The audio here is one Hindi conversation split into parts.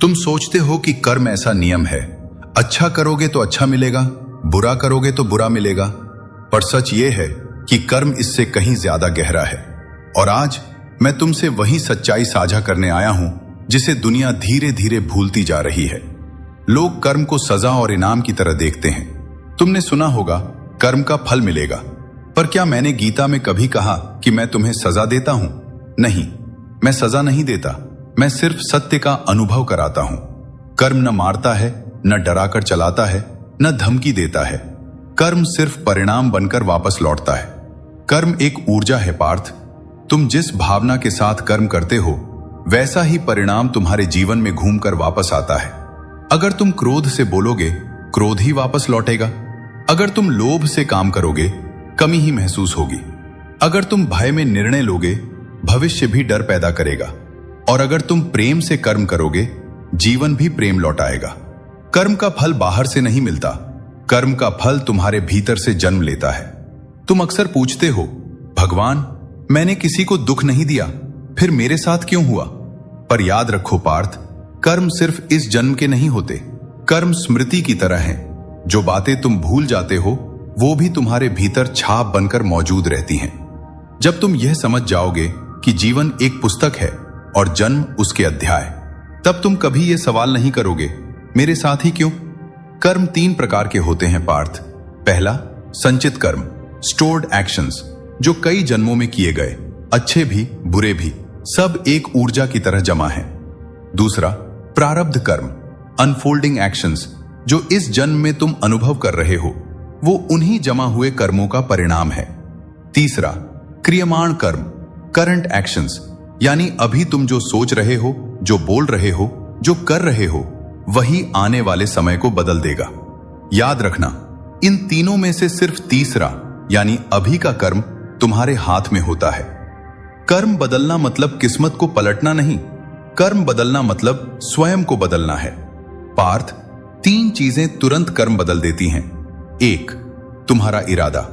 तुम सोचते हो कि कर्म ऐसा नियम है, अच्छा करोगे तो अच्छा मिलेगा, बुरा करोगे तो बुरा मिलेगा। पर सच ये है कि कर्म इससे कहीं ज्यादा गहरा है। और आज मैं तुमसे वही सच्चाई साझा करने आया हूं जिसे दुनिया धीरे धीरे भूलती जा रही है। लोग कर्म को सजा और इनाम की तरह देखते हैं। तुमने सुना होगा कर्म का फल मिलेगा, पर क्या मैंने गीता में कभी कहा कि मैं तुम्हें सजा देता हूं? नहीं, मैं सजा नहीं देता, मैं सिर्फ सत्य का अनुभव कराता हूं। कर्म न मारता है, न डराकर चलाता है, न धमकी देता है। कर्म सिर्फ परिणाम बनकर वापस लौटता है। कर्म एक ऊर्जा है पार्थ। तुम जिस भावना के साथ कर्म करते हो वैसा ही परिणाम तुम्हारे जीवन में घूमकर वापस आता है। अगर तुम क्रोध से बोलोगे, क्रोध ही वापस लौटेगा। अगर तुम लोभ से काम करोगे, कमी ही महसूस होगी। अगर तुम भय में निर्णय लोगे, भविष्य भी डर पैदा करेगा। और अगर तुम प्रेम से कर्म करोगे, जीवन भी प्रेम लौटाएगा। कर्म का फल बाहर से नहीं मिलता, कर्म का फल तुम्हारे भीतर से जन्म लेता है। तुम अक्सर पूछते हो, भगवान मैंने किसी को दुख नहीं दिया, फिर मेरे साथ क्यों हुआ? पर याद रखो पार्थ, कर्म सिर्फ इस जन्म के नहीं होते। कर्म स्मृति की तरह हैं। जो बातें तुम भूल जाते हो वो भी तुम्हारे भीतर छाप बनकर मौजूद रहती हैं। जब तुम यह समझ जाओगे कि जीवन एक पुस्तक है और जन्म उसके अध्याय, तब तुम कभी यह सवाल नहीं करोगे, मेरे साथ ही क्यों? कर्म 3 प्रकार के होते हैं पार्थ। पहला, संचित कर्म, स्टोर्ड एक्शंस, जो कई जन्मों में किए गए, अच्छे भी बुरे भी, सब एक ऊर्जा की तरह जमा है। दूसरा, प्रारब्ध कर्म, अनफोल्डिंग एक्शंस, जो इस जन्म में तुम अनुभव कर रहे हो, वो उन्हीं जमा हुए कर्मों का परिणाम है। तीसरा, क्रियमाण कर्म, करंट एक्शंस, यानी अभी तुम जो सोच रहे हो, जो बोल रहे हो, जो कर रहे हो, वही आने वाले समय को बदल देगा। याद रखना, इन तीनों में से सिर्फ तीसरा यानी अभी का कर्म तुम्हारे हाथ में होता है। कर्म बदलना मतलब किस्मत को पलटना नहीं, कर्म बदलना मतलब स्वयं को बदलना है। पार्थ, 3 चीजें तुरंत कर्म बदल देती हैं। 1, तुम्हारा इरादा।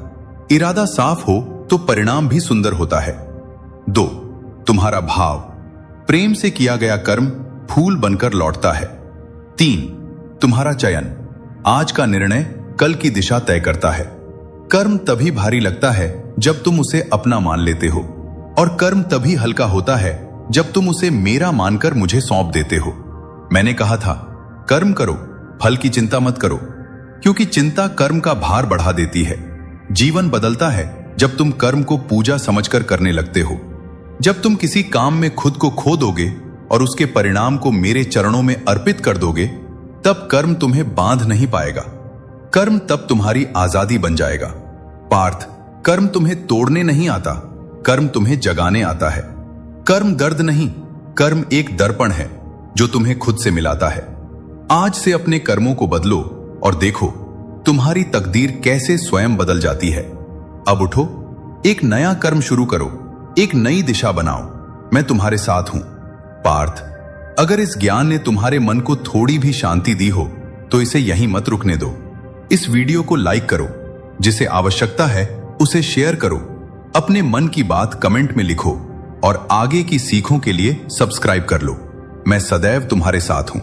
इरादा साफ हो तो परिणाम भी सुंदर होता है। 2, तुम्हारा भाव। प्रेम से किया गया कर्म फूल बनकर लौटता है। 3, तुम्हारा चयन। आज का निर्णय कल की दिशा तय करता है। कर्म तभी भारी लगता है जब तुम उसे अपना मान लेते हो, और कर्म तभी हल्का होता है जब तुम उसे मेरा मानकर मुझे सौंप देते हो। मैंने कहा था, कर्म करो, फल की चिंता मत करो, क्योंकि चिंता कर्म का भार बढ़ा देती है। जीवन बदलता है जब तुम कर्म को पूजा समझकर करने लगते हो। जब तुम किसी काम में खुद को खो दोगे और उसके परिणाम को मेरे चरणों में अर्पित कर दोगे, तब कर्म तुम्हें बांध नहीं पाएगा। कर्म तब तुम्हारी आजादी बन जाएगा। पार्थ, कर्म तुम्हें तोड़ने नहीं आता, कर्म तुम्हें जगाने आता है। कर्म दर्द नहीं, कर्म एक दर्पण है जो तुम्हें खुद से मिलाता है। आज से अपने कर्मों को बदलो और देखो तुम्हारी तकदीर कैसे स्वयं बदल जाती है। अब उठो, एक नया कर्म शुरू करो, एक नई दिशा बनाओ। मैं तुम्हारे साथ हूं। पार्थ, अगर इस ज्ञान ने तुम्हारे मन को थोड़ी भी शांति दी हो तो इसे यहीं मत रुकने दो। इस वीडियो को लाइक करो, जिसे आवश्यकता है उसे शेयर करो, अपने मन की बात कमेंट में लिखो और आगे की सीखों के लिए सब्सक्राइब कर लो। मैं सदैव तुम्हारे साथ हूं।